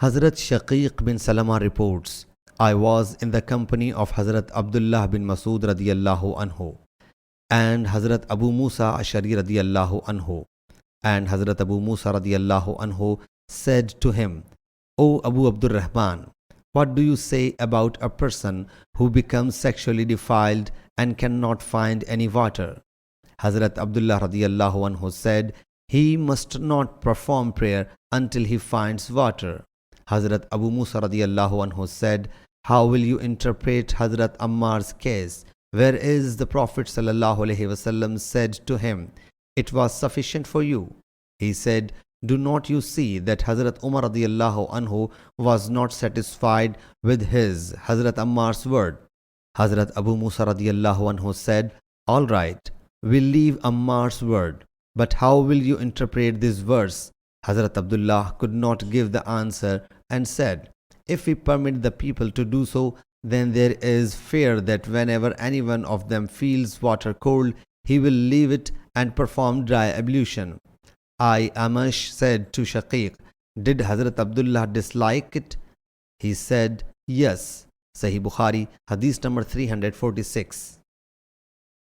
Hazrat Shaqiq bin Salama reports, I was in the company of Hazrat Abdullah bin Masud radiyallahu anhu and Hazrat Abu Moosa Ashari radiyallahu anhu. And Hazrat Abu Moosa radiyallahu anhu said to him, O Abu Abdurrahman, what do you say about a person who becomes sexually defiled and cannot find any water? Hazrat Abdullah radiyallahu anhu said, he must not perform prayer until he finds water. Hazrat Abu Moosa radiyallahu anhu said, how will you interpret Hazrat Ammar's case, whereas the Prophet sallallahu alaihi wasallam said to him, it was sufficient for you? He said, do not you see that Hazrat Umar radiyallahu anhu was not satisfied with his Hazrat Ammar's word? Hazrat Abu Moosa radiyallahu anhu said, all right, we'll leave Ammar's word, but how will you interpret this verse? Hazrat Abdullah could not give the answer and said, if we permit the people to do so, then there is fear that whenever any one of them feels water cold, he will leave it and perform dry ablution. Amash said to Shaqiq, did Hazrat Abdullah dislike it? He said, yes. Sahih Bukhari, Hadith number 346.